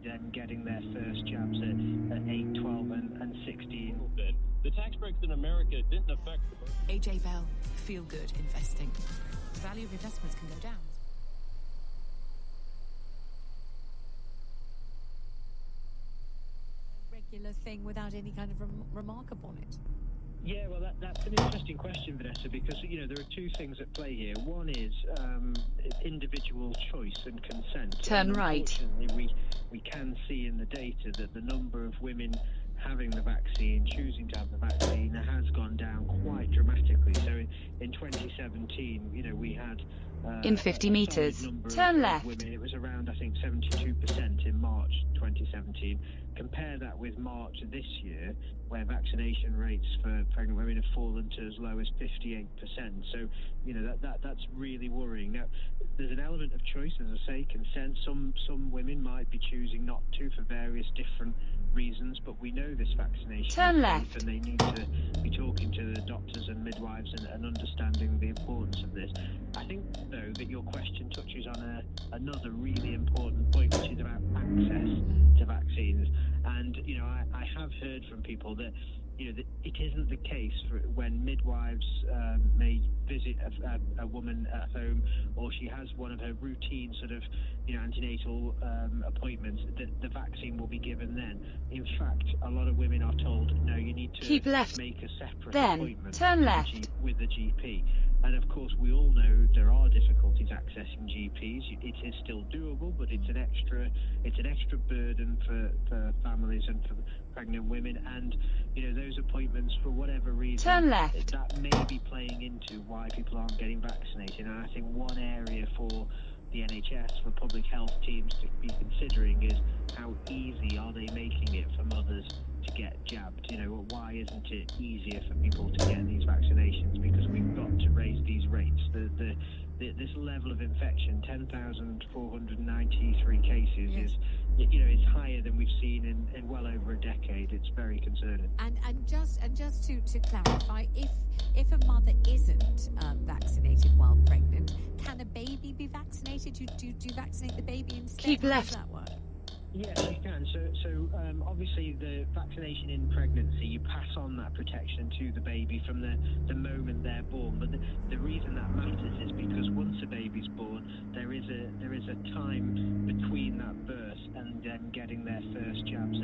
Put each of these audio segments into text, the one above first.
them getting their first jabs at 8, 12 and 16. The tax breaks in America didn't affect the birth. AJ Bell, feel good investing. The value of investments can go down. Regular thing without any kind of remark upon it? Yeah, well, that's an interesting question, Vanessa, because, there are two things at play here. One is individual choice and consent. Turn right. Unfortunately, we can see in the data that the number of women having the vaccine, choosing to have the vaccine, has gone down quite dramatically. So in 2017, we had... in 50 meters, turn left. Women. It was around, I think, 72% in March 2017. Compare that with March this year, where vaccination rates for pregnant women have fallen to as low as 58%. So, that's really worrying. Now, there's an element of choice, as I say, consent. Some women might be choosing not to for various different reasons, but we know this vaccination turn is left, safe, and they need to be talking to the doctors and midwives and understanding the importance of this. I think, though, that your question touches on another really important point, which is about access to vaccines. And, I have heard from people that, that it isn't the case for when midwives may visit a woman at home, or she has one of her routine sort of, antenatal appointments, that the vaccine will be given then. In fact, a lot of women are told, no, you need to keep left, make a separate then appointment turn left with the GP. And of course, we all know there are difficulties accessing GPs. It is still doable, but it's an extra burden for families and for pregnant women. And those appointments, for whatever reason, turn left, that may be playing into why people aren't getting vaccinated. And I think one area for the NHS, for public health teams to be considering, is how easy are they making it for mothers to get jabbed? Why isn't it easier for people to get these vaccinations? Because we've got to raise these rates. This level of infection, 10,493 cases, yes, is it's higher than we've seen in well over a decade. It's very concerning. And just to clarify, if a mother isn't vaccinated while pregnant, can a baby be vaccinated? Do you vaccinate the baby instead? keep How left, does that work? Yes, you can. So obviously the vaccination in pregnancy, you pass on that protection to the baby from the moment they're born. But the reason that matters is because once a baby's born, there is a time between that birth and them getting their first jabs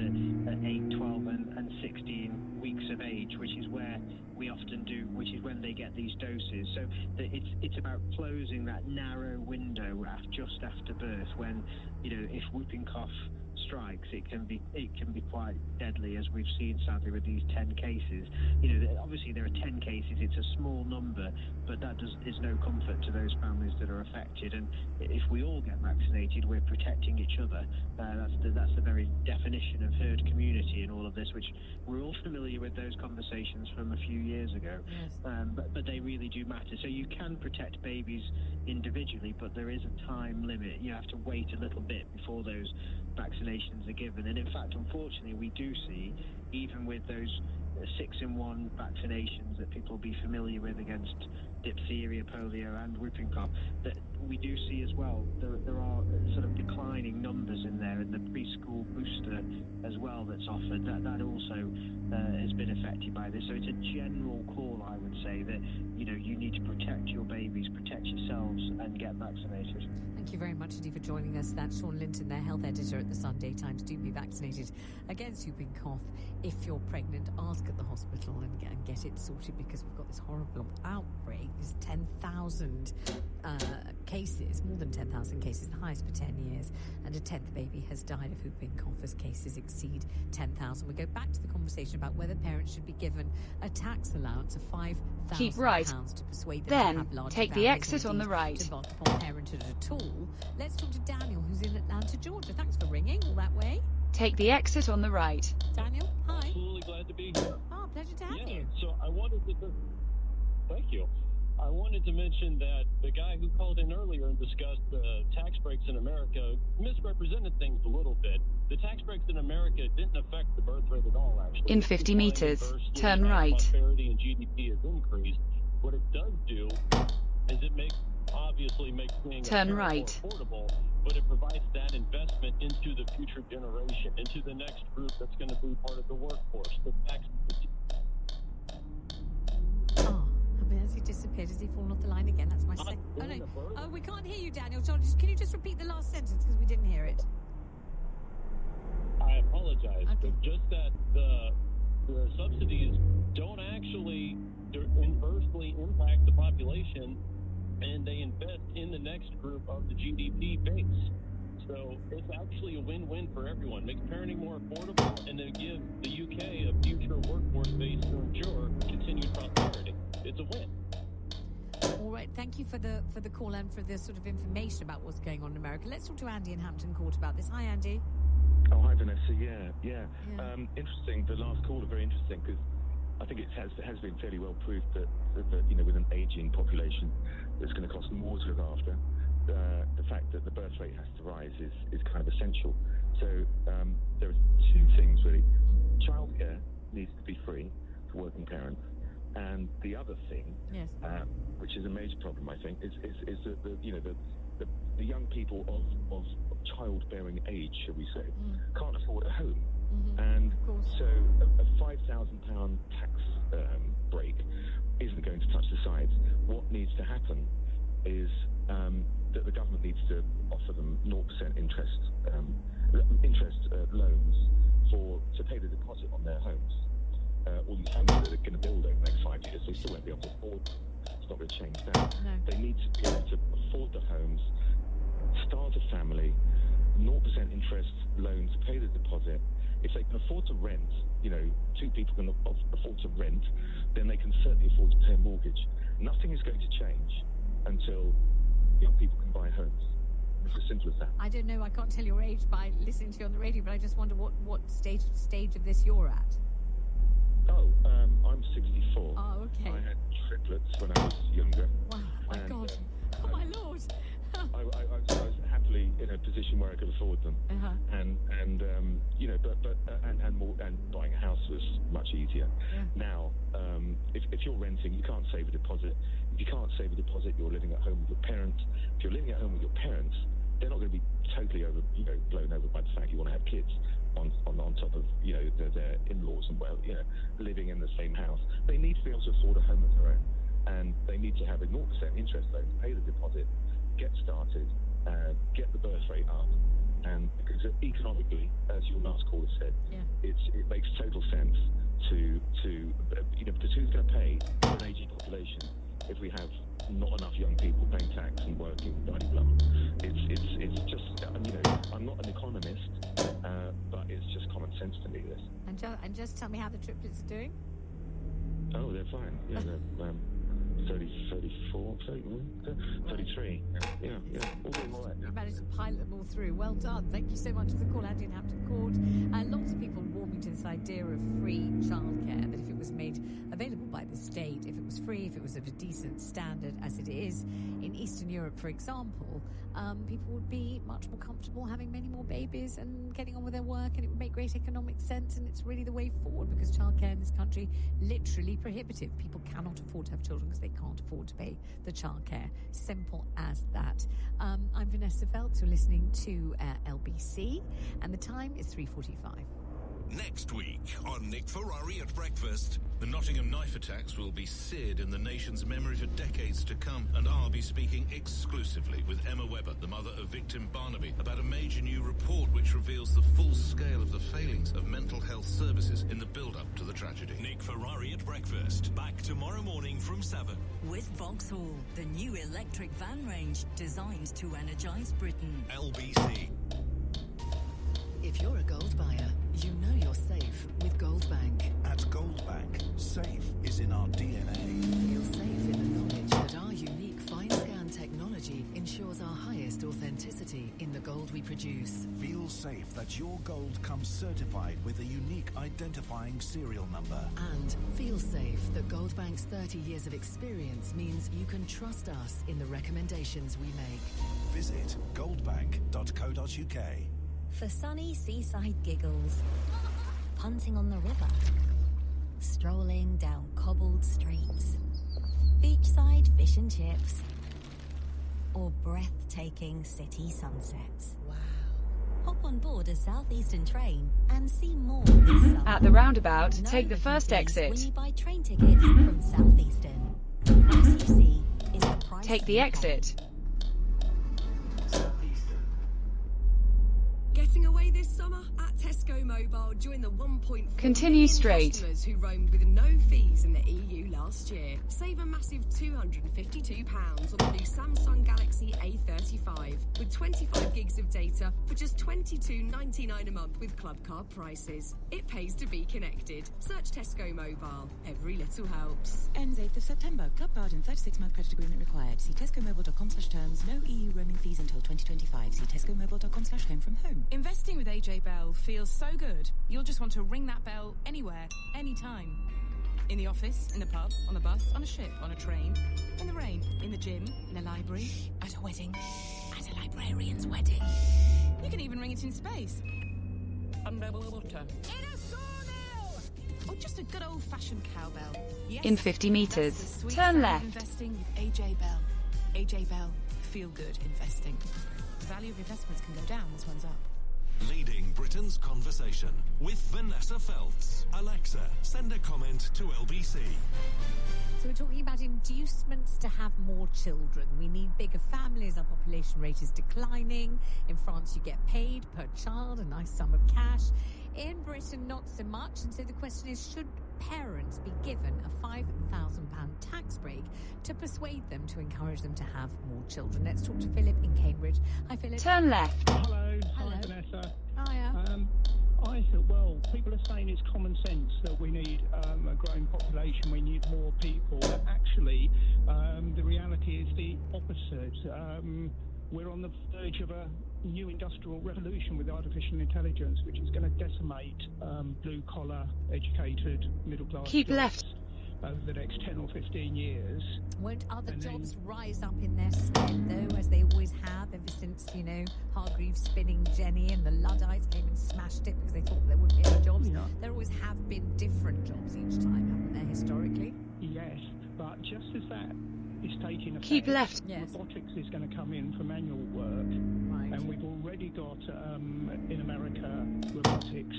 at 8, 12 and 16 weeks of age, which is when they get these doses. So it's about closing that narrow window just after birth, when if whooping cough strikes, it can be quite deadly, as we've seen sadly with these 10 cases. Obviously there are 10 cases, it's a small number, but that is no comfort to those families that are affected. And if we all get vaccinated, we're protecting each other. That's the very definition of herd community in all of this, which we're all familiar with those conversations from a few years ago. Yes. But they really do matter. So you can protect babies individually, but there is a time limit. You have to wait a little bit before those vaccinations are given. And in fact, unfortunately, we do see, even with those 6-in-1 vaccinations that people will be familiar with against diphtheria, polio and whooping cough, that we do see as well there are sort of declining numbers in there, and the preschool booster as well that's offered, that also has been affected by this. So it's a general call, I would say, that you need to protect your babies, protect yourselves, and get vaccinated. Thank you very much indeed for joining us. That's Sean Linton, their health editor at the Sunday Times. Do be vaccinated against whooping cough. If you're pregnant, ask at the hospital and get it sorted, because we've got this horrible outbreak. There's 10,000 cases, more than 10,000 cases, the highest for 10 years, and a 10th baby has died of whooping cough as cases exceed 10,000. We go back to the conversation about whether parents should be given a tax allowance of £5,000 keep right, to persuade them then to have larger take the families, exit or on the indeed right. to embark upon parenthood at all. Let's talk to Daniel, who's in Atlanta, Georgia. Thanks for ringing all that way. Take the exit on the right. Daniel, hi. Absolutely glad to be here. Oh, pleasure to have Yeah, you. so thank you. I wanted to mention that the guy who called in earlier and discussed tax breaks in America misrepresented things a little bit. The tax breaks in America didn't affect the birth rate at all, actually. In 50 meters, turn as right. prosperity and GDP has increased. What it does do is it makes obviously makes being Turn a parent right. more affordable, but it provides that investment into the future generation, into the next group that's going to be part of the workforce. The tax. Oh, I mean, has he disappeared? Has he fallen off the line again? That's my second. Oh, no. Oh, we can't hear you, Daniel. John, can you just repeat the last sentence because we didn't hear it? I apologize, Okay. but just that the subsidies don't actually inversely impact the population, and they invest in the next group of the GDP base. So it's actually a win-win for everyone. Makes parenting more affordable, and then gives the UK a future workforce base to ensure continued prosperity. It's a win. All right, thank you for the call and for the sort of information about what's going on in America. Let's talk to Andy in Hampton Court about this. Hi, Andy. Oh, hi, Vanessa. Yeah. Interesting. The last caller, very interesting, because I think it has been fairly well proved that with an aging population, it's going to cost more to look after. The fact that the birth rate has to rise is kind of essential. So there are two things really. Childcare needs to be free for working parents, and the other thing, Yes. which is a major problem, I think, is that the young people of childbearing age, shall we say, can't afford a home. And so a £5,000 tax break isn't going to touch the sides. What needs to happen is that the government needs to offer them 0% interest loans to pay the deposit on their homes. All these homes that they're going to build over the next 5 years, they still won't be able to afford them. It's not going to change that. No. They need to be able to afford the homes, start a family, 0% interest loans, pay the deposit. If they can afford to rent, two people can afford to rent, then they can certainly afford to pay a mortgage. Nothing is going to change until young people can buy homes. It's as simple as that. I don't know, I can't tell your age by listening to you on the radio, but I just wonder what stage of this you're at. Oh, I'm 64. Oh, okay. I had triplets when I was younger. Wow, my And, God. Oh, my Lord. I was happily in a position where I could afford them, and buying a house was much easier. Yeah. Now, if you're renting, you can't save a deposit. If you can't save a deposit, you're living at home with your parents. If you're living at home with your parents, they're not going to be totally blown over by the fact you want to have kids on top of their in-laws and living in the same house. They need to be able to afford a home of their own, and they need to have a 0% interest loan to pay the deposit, get started, get the birth rate up, and because economically, as your last caller said, it makes total sense to because who's going to pay for an aging population if we have not enough young people paying tax and working, blah blah blah. It's just I'm not an economist, but it's just common sense to me. This. And just tell me how the triplets are doing. Oh, they're fine. Yeah, they're 30, 34, 33. Yeah. All doing all right. You managed to pilot them all through. Well done. Thank you so much for the call, Andy in Hampton Court. Lots of people warming to this idea of free childcare, that if it was made available by the state, if it was free, if it was of a decent standard, as it is in Eastern Europe, for example, people would be much more comfortable having many more babies and getting on with their work, and it would make great economic sense, and it's really the way forward, because childcare in this country literally prohibitive. People cannot afford to have children because they can't afford to pay the childcare. Simple as that. I'm Vanessa Feltz. You're listening to LBC, and the time is 3:45. Next week on Nick Ferrari at Breakfast. The Nottingham knife attacks will be seared in the nation's memory for decades to come, and I'll be speaking exclusively with Emma Webber, the mother of victim Barnaby, about a major new report which reveals the full scale of the failings of mental health services in the build-up to the tragedy. Nick Ferrari at Breakfast. Back tomorrow morning from 7. With Vauxhall, the new electric van range designed to energise Britain. LBC. If you're a gold buyer, you know you're safe with Goldbank. At Goldbank, safe is in our DNA. Feel safe in the knowledge that our unique fine scan technology ensures our highest authenticity in the gold we produce. Feel safe that your gold comes certified with a unique identifying serial number. And feel safe that Goldbank's 30 years of experience means you can trust us in the recommendations we make. Visit goldbank.co.uk. For sunny seaside giggles, punting on the river, strolling down cobbled streets, beachside fish and chips, or breathtaking city sunsets. Wow. Hop on board a Southeastern train and see more this summer. At the roundabout, No take the first booking fees exit. when you buy train tickets from Southeastern. The price you see is the price Take that the you pay. exit. Getting away this summer? At Tesco Mobile, join the 1.4 Continue million straight. customers who roamed with no fees in the EU last year. Save a massive £252 on the new Samsung Galaxy A35 with 25 gigs of data for just $22.99 a month with club card prices. It pays to be connected. Search Tesco Mobile. Every little helps. Ends 8th of September. Club card and 36-month credit agreement required. See tescomobile.com/terms. No EU roaming fees until 2025. See tescomobile.com/home from home. Investing with AJ Bell feels so good, you'll just want to ring that bell anywhere, anytime. In the office, in the pub, on the bus, on a ship, on a train, in the rain, in the gym, in a library, at a wedding, at a librarian's wedding. You can even ring it in space. Underwater. In a sawmill! Or just a good old-fashioned cowbell. Yes, In 50 meters, that's the sweet turn sound of left. investing with AJ Bell. AJ Bell, feel good investing. The value of investments can go down as one's up. Leading Britain's conversation with Vanessa Feltz. Alexa, send a comment to LBC. So we're talking about inducements to have more children. We need bigger families. Our population rate is declining. In France, you get paid per child, a nice sum of cash. In Britain, not so much. And so the question is, should parents be given a £5,000 tax break to persuade them to encourage them to have more children? Let's talk to Philip in Cambridge. Hi, Philip. Turn left. Hello. Hello. Hi, Vanessa. Hiya. I thought, well, people are saying it's common sense that we need a growing population, we need more people. But actually, the reality is the opposite. We're on the verge of a new industrial revolution with artificial intelligence, which is going to decimate blue-collar, educated, middle-class Keep jobs left. over the next 10 or 15 years. Won't other And jobs rise up in their stead, though, as they always have ever since, Hargreaves spinning Jenny and the Luddites came and smashed it because they thought there wouldn't be any jobs? Yeah. There always have been different jobs each time, haven't there, historically? Yes, but just as that is taking effect, Keep left. Yes. robotics is going to come in for manual work. Right. And we've already got, in America, robotics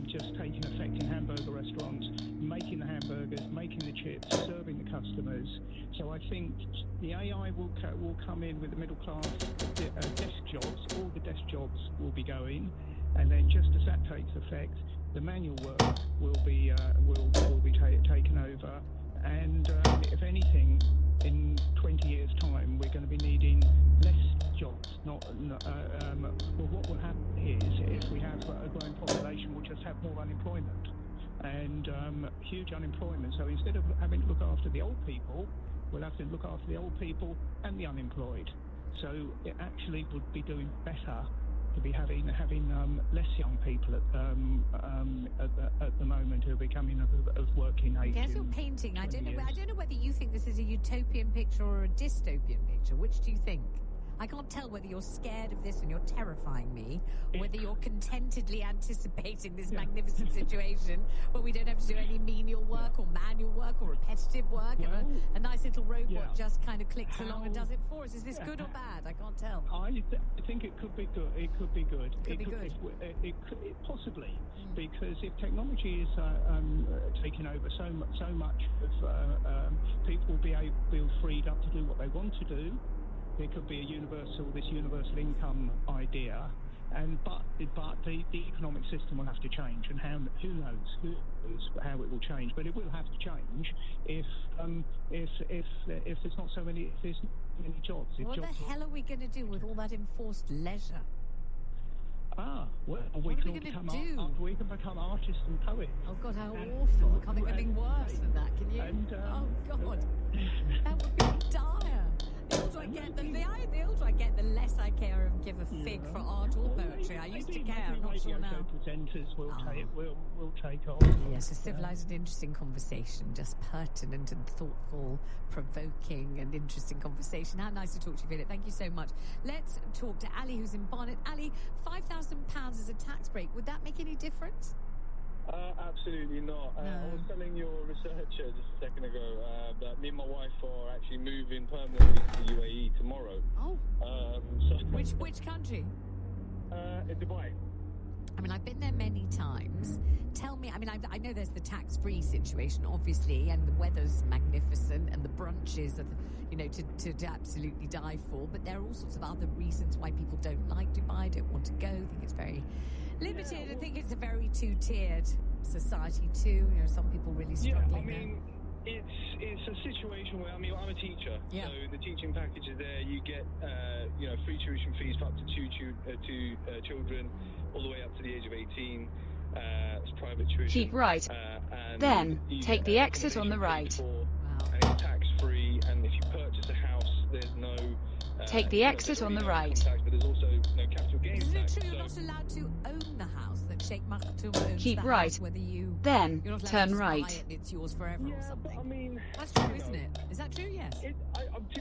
just taking effect in hamburger restaurants, making the hamburgers, making the chips, serving the customers. So I think the AI will come in with the middle class desk jobs. All the desk jobs will be going, and then just as that takes effect, the manual work will be taken over. And if anything, in 20 years' time, we're going to be needing less jobs. Well, what will happen is, if we have a growing population, we'll just have more unemployment and huge unemployment. So instead of having to look after the old people, we'll have to look after the old people and the unemployed. So it actually would be doing better to be having less young people at the moment who are becoming of working age. Yes, you're painting. I don't know whether you think this is a utopian picture or a dystopian picture. Which do you think? I can't tell whether you're scared of this and you're terrifying me, or whether you're contentedly anticipating this magnificent situation where we don't have to do any menial work or manual work or repetitive work, and a nice little robot just kind of clicks along and does it for us. Is this good or bad? I can't tell. I think it could be good. It could be good. It could possibly, because if technology is taking over so much of people will be freed up to do what they want to do. There could be this universal income idea, but the economic system will have to change, and who knows how it will change. But it will have to change if there's not so many jobs. What the hell are we going to do with all that enforced leisure? We can become artists and poets. Oh God, how awful! Can't think of anything worse than that, can you? Oh God, that would be dire. The older I get, the less I care and give a fig for art or poetry. I used to care, I'm not sure now. Presenters will take off. Yes, a civilised and interesting conversation, just pertinent and thoughtful, provoking and interesting conversation. How nice to talk to you, Philip. Thank you so much. Let's talk to Ali, who's in Barnet. Ali, £5,000 as a tax break. Would that make any difference? Absolutely not. I was telling your researcher just a second ago that me and my wife are actually moving permanently to the UAE tomorrow. Oh. So Which country? Dubai. I mean, I've been there many times. Tell me, I mean, I know there's the tax-free situation, obviously, and the weather's magnificent, and the brunches are, to absolutely die for. But there are all sorts of other reasons why people don't like Dubai, don't want to go, think it's very limited. I think it's a very two-tiered society too. Some people really struggling. Yeah, I mean, it's a situation where, I'm a teacher, so the teaching package is there. You get free tuition fees for up to two children, all the way up to the age of 18. It's private tuition. Keep right. Then take the exit on the right. And it's tax-free. And if you purchase a house, there's no. Take the exit on the right. Tax, but there's also no capital gains Isn't it tax. true you're not allowed to own the house? That Sheikh Maktoum owns Keep the right. house, whether you Then you're not allowed turn to right. buy it and it's yours forever or something. I mean, that's true, isn't it? Is that true? Yes. To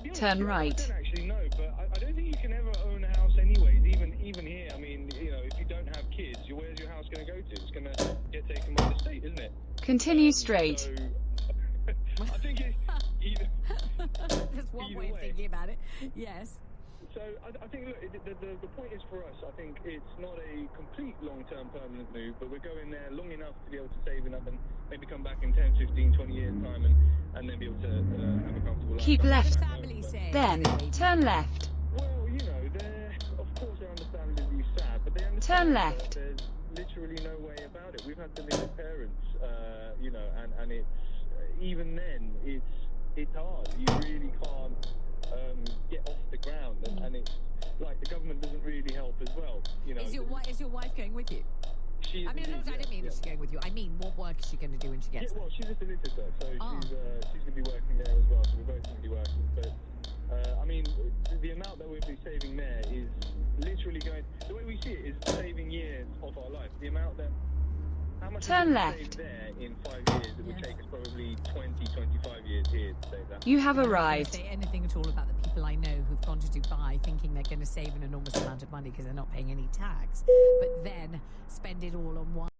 be honest, Turn right. I don't actually know, but I don't think you can ever own a house anyways. Even here, I mean, if you don't have kids, where's your house going to go to? It's going to get taken by the state, isn't it? Continue straight. So, I think That's one way of thinking about it. Yes. So I think, look, the point is for us, I think it's not a complete long-term permanent move, but we're going there long enough to be able to save enough and maybe come back in 10, 15, 20 years' time and then be able to have a comfortable life. Keep left. Then turn left. Well, of course they're understandably sad, but they understand Turn left. that there's literally no way about it. We've had to live with parents, and it's, even then, it's hard. You really can't get off the ground, and it's like the government doesn't really help as well. Is your wife going with you? She I didn't mean that she's going with you. I mean, what work is she going to do when she gets there? Well, she's a solicitor, so she's going to be working there as well. So we're both going to be working. But I mean, the amount that we'll be saving there is literally going. The way we see it is saving years of our life. The amount that. How much Turn we left. save there in 5 years? It would take us probably 20, 25 years here to save that. You have I'm not arrived. going to say anything at all about the people I know who've gone to Dubai thinking they're going to save an enormous amount of money because they're not paying any tax, but then spend it all on one.